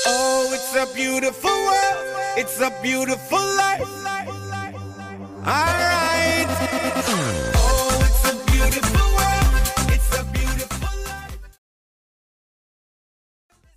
Oh, it's a beautiful world, it's a beautiful life. Alright. Oh, it's a beautiful world, it's a beautiful life. It's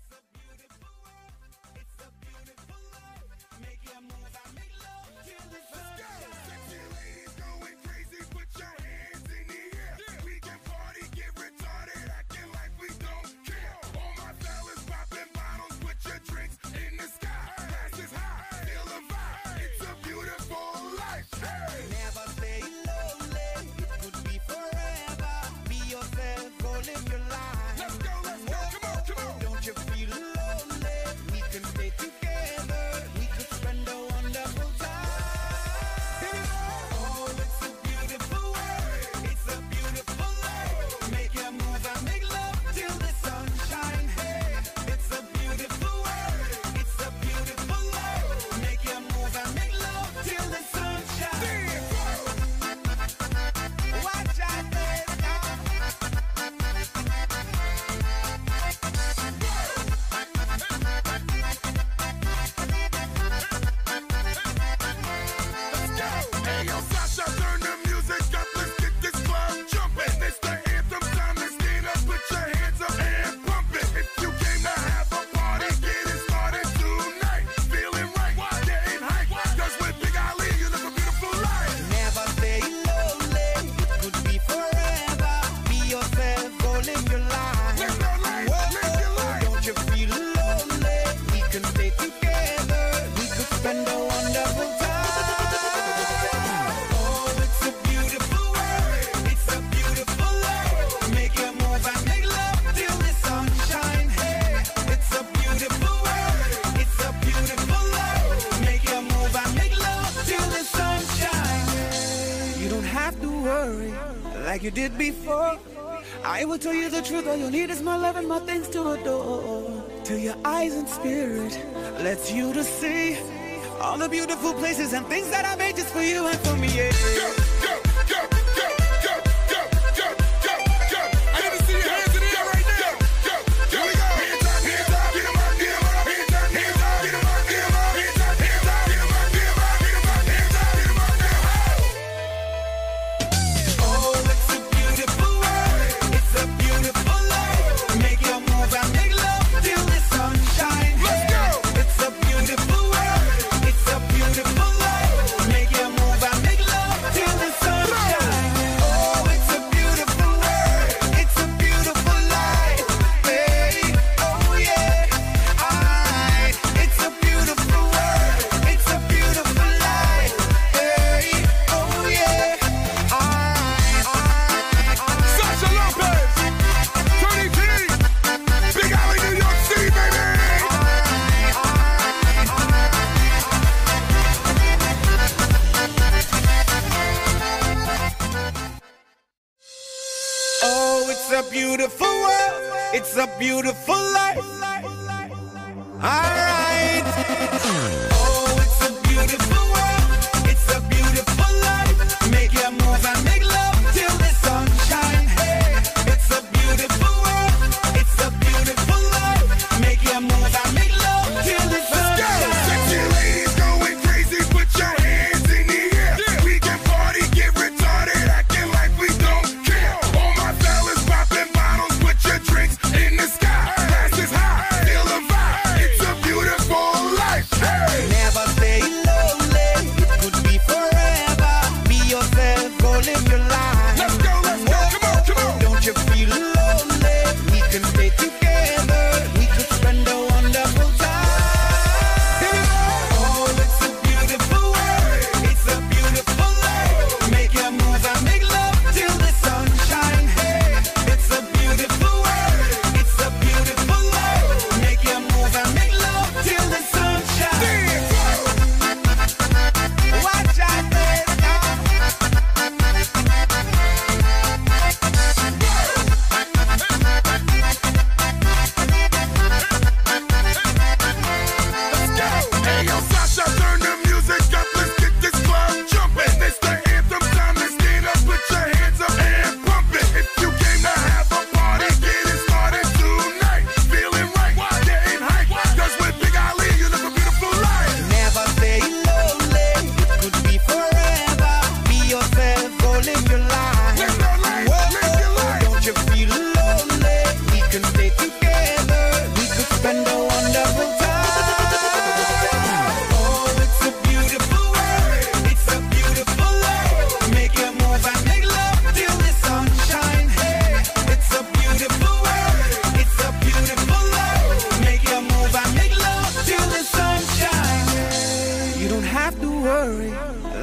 a beautiful world, it's a beautiful life. Make your move, I make love till the sun shines. Sexy ladies going crazy, put your hands in the air. We can party, get retarded, acting like we don't care. All my fellas popping bottles, put your drinks in the sky. Glasses high, feel the vibe. It's a beautiful life. Hey. Never stay lonely, it could be forever. Be yourself, go live your life. Let's go, come on, come on. Don't you feel lonely? We can stay together. We could spend a wonderful time. Oh, it's a beautiful world. It's a beautiful life. Make your move and make love till the sun shines. Hey, it's a beautiful world. It's a beautiful life. Make your move and make love till the sun shines. Watch out there now. Hey, yo, Sasha, turn the music up. Let's get this club jumping. It's the anthem time to stand up. Put your hands up and pump it. If you came to have a party, get it started tonight. Feeling right, getting hype. 'Cause with Big Ali, you live a beautiful life. Never stay lonely. It could be forever. Be yourself, go live your life. Live your life, live your life. Don't you feel lonely? We can stay together. We could spend a wonderful time. Oh, it's a beautiful world. It's a beautiful life. Make your move and make love till the sun shines. Hey, it's a beautiful world. It's a beautiful life. Make your move and make love till the sun shines. You don't have to worry like you did before. I will tell you the truth. All you need is my love and my things to adore. Till your eyes and spirit lets you to see all the beautiful places and things that I made just for you and for me. Yeah. Go, go, go, go, go, go, go, go, go. I need to see your hands in the air right now. Go, go, go. Hands up, get 'em up, get 'em up. Hands up, get 'em up, get 'em up. Hands up, get 'em up, get 'em up, get 'em up, get 'em up. Hands up, get 'em up now. Oh, it's a beautiful world. It's a beautiful life. Make your move and make love till the sun shines. Let's go. It's a beautiful world. It's a beautiful life. Make your move and make love till the sun shines. Oh, it's a beautiful world. It's a beautiful life. Hey, oh yeah. Alright. It's a beautiful world. It's a beautiful life. Hey, oh yeah. Alright. Sasha Lopez, Tony T, Big Alley, New York City, baby. Oh, it's a beautiful world. It's a beautiful life. Alright. Oh, it's a beautiful world. It's a beautiful life. Make your move and make love till the sun shines. Hey, it's a beautiful world. It's a beautiful life. Make your move and make love till the sun Go. shines. Sexy ladies going crazy, put your hands in the air. We can party, get retarded, acting like we don't care. All my fellas popping bottles, put your drinks in the sky. Glasses high, feel the vibe. It's a beautiful life.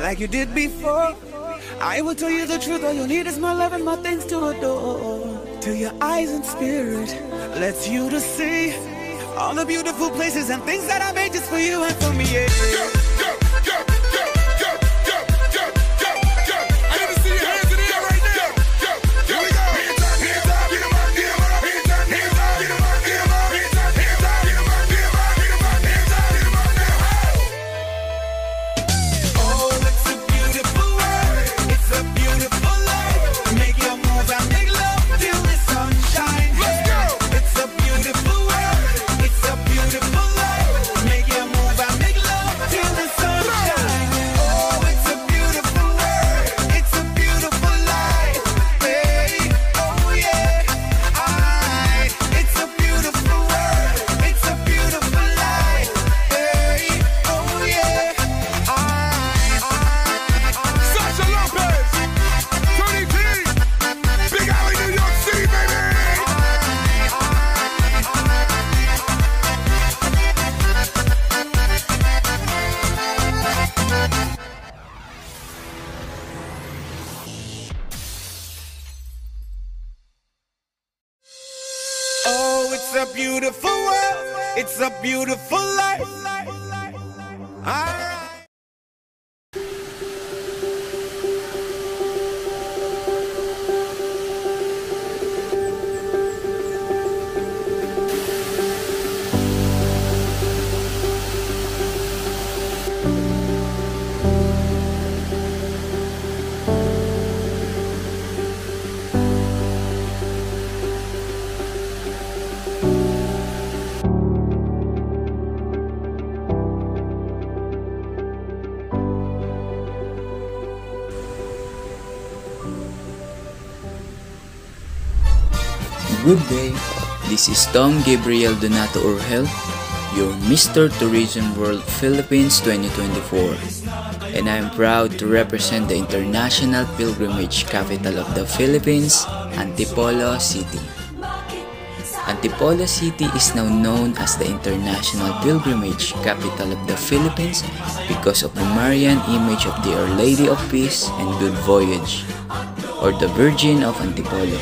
like you did before. I will tell you the truth, all you need is my love and my things to adore. Till your eyes and spirit lets you to see all the beautiful places and things that I made just for you and for me, yeah. I need to see your hands in the air right now. Here we go. Hands up, hands up, get 'em up, get 'em up, hands up, hands up, get 'em up, get 'em up, hands up, hands up, get 'em up, get 'em up, get 'em up, hands up, get 'em up now. Oh, it's a beautiful world, it's a beautiful life. Make your move and make love till the sunshine. Let's go. It's a beautiful world, it's a beautiful life. Make your move and make love till the sunshine. Oh, it's a beautiful world, it's a beautiful life. Hey, oh yeah, it's a beautiful world, it's a beautiful life. Hey, oh yeah, Sasha Lopez, Tony T, Big Alley, New York City, baby. oh, it's a beautiful world, it's a beautiful life. Alright. Good day, this is Tom Gabriel Donato Urgel, your Mr. Tourism World Philippines 2024, and I am proud to represent the international pilgrimage capital of the Philippines, Antipolo City. Antipolo City is now known as the international pilgrimage capital of the Philippines because of the Marian image of the Our Lady of Peace and Good Voyage, or the Virgin of Antipolo,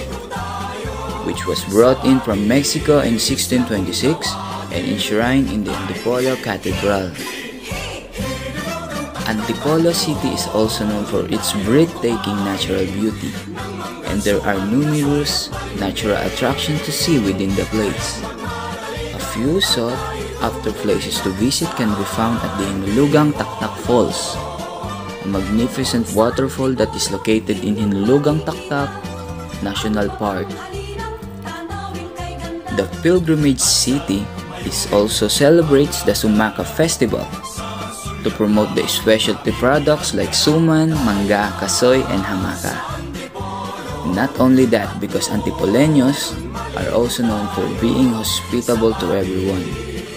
which was brought in from Mexico in 1626 and enshrined in the Antipolo Cathedral. Antipolo City is also known for its breathtaking natural beauty, and there are numerous natural attractions to see within the place. A few sought-after places to visit can be found at the Hinulugang Taktak Falls, a magnificent waterfall that is located in Hinulugang Taktak National Park. The pilgrimage city also celebrates the Sumaka Festival to promote the specialty products like suman, mangga, kasoy, and hamaka. Not only that, because Antipoleños are also known for being hospitable to everyone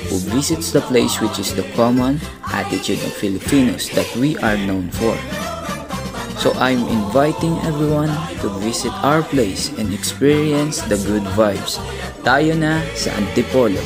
who visits the place, which is the common attitude of Filipinos that we are known for. So I'm inviting everyone to visit our place and experience the good vibes. Tayo na sa Antipolo.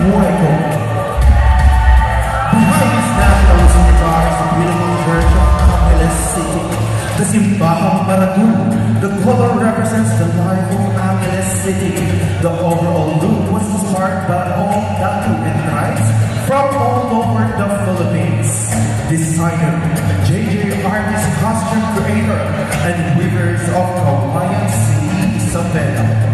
buhay ko. Behind these national stars, the beautiful church of Angeles City, the simbahang Maradun, the color represents the life of Angeles City. The overall look was inspired by all tattoo and tribes from all over the Philippines. Designer, JJ artist, costume creator, and weavers of Kawayan City, Isabela.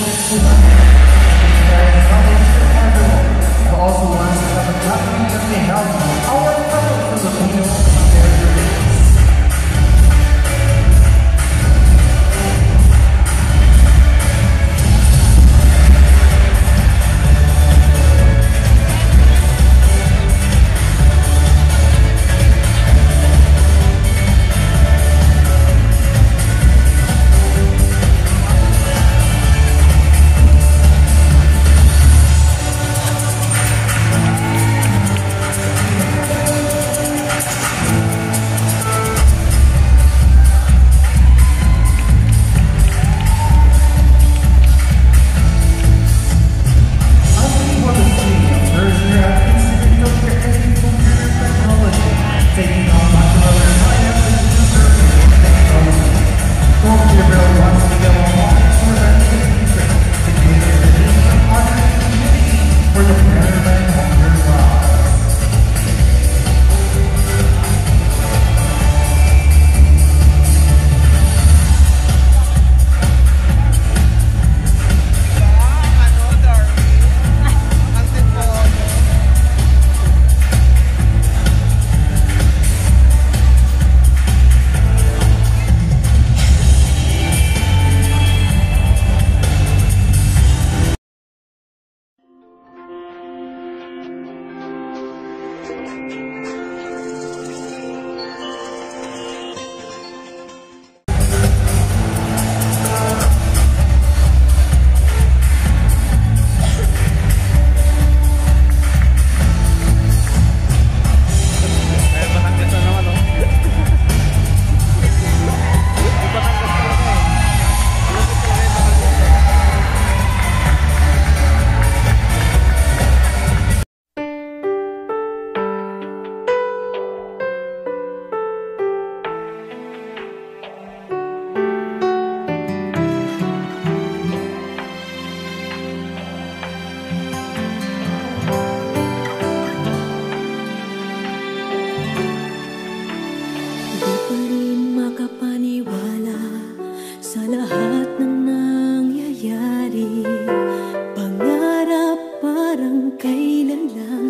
who also wants to have a company that may help our fellow Filipinos on their journeys.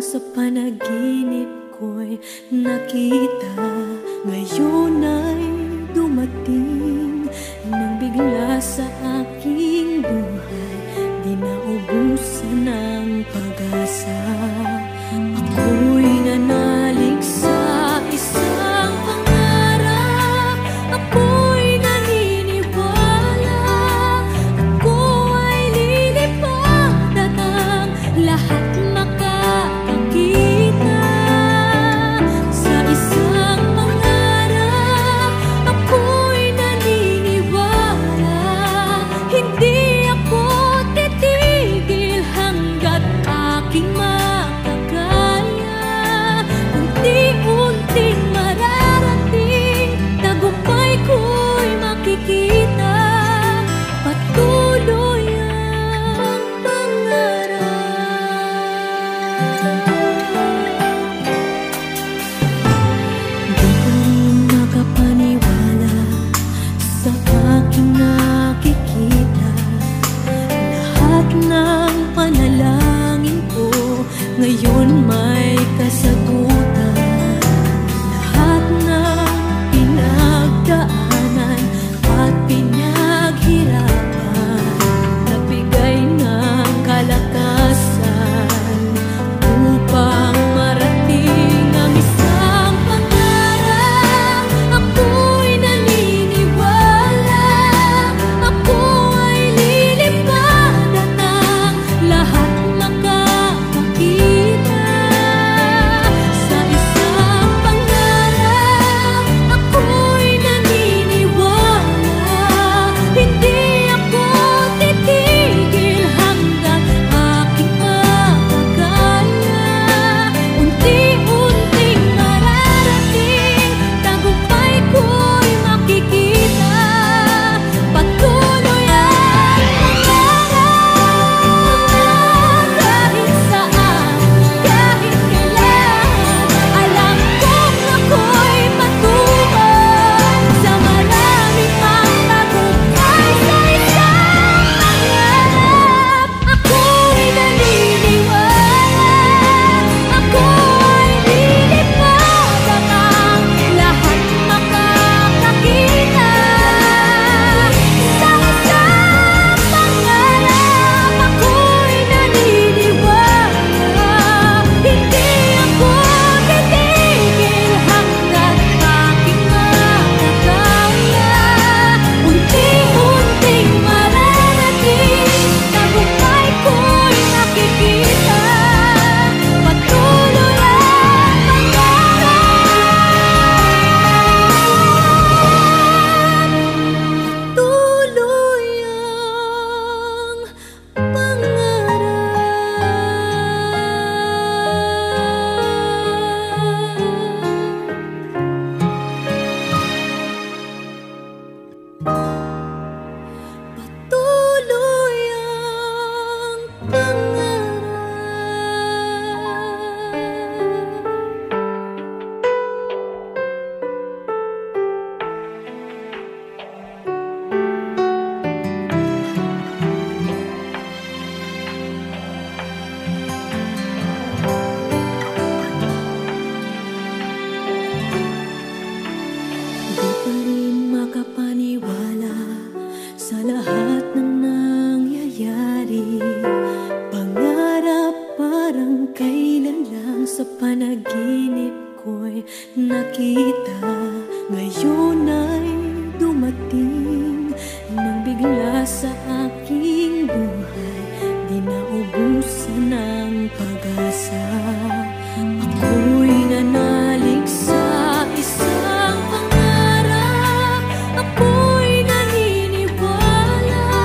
Sa panaginip ko'y nakita, ngayon ay dumating nang bigla sa aking buhay, di naubusan ng pag-asa. Ako'y nanalig sa isang pangarap, ako'y naniniwala, ako ay lilipad at ang lahat ngayon may kasagutan. Lahat ng pinagdaanan at pinaghirapan, nagbigay ng kalakasan upang marating ang isang pangarap. Ako'y naniniwala, ako ay lilipad at ang lahat makakakita. buhay, di naubusan ng pag-asa. Ako'y nanalig sa isang pangarap, ako'y naniniwala,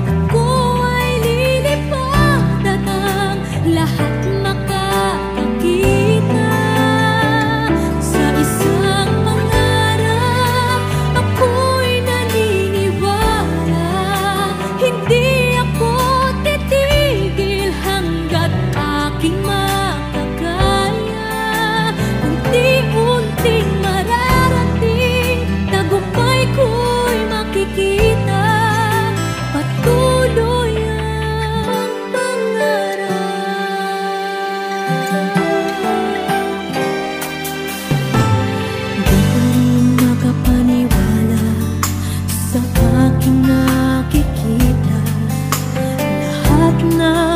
ako ay lilipad at ang lahat makakakita. Sa isang pangarap, ako'y naniniwala, hindi ako titigil hanggat aking makakaya. Unti-unting mararating, tagumpay ko'y makikita, patuloy ang pangarap. Di ko rin makapaniwala sa aking nakikita, lahat na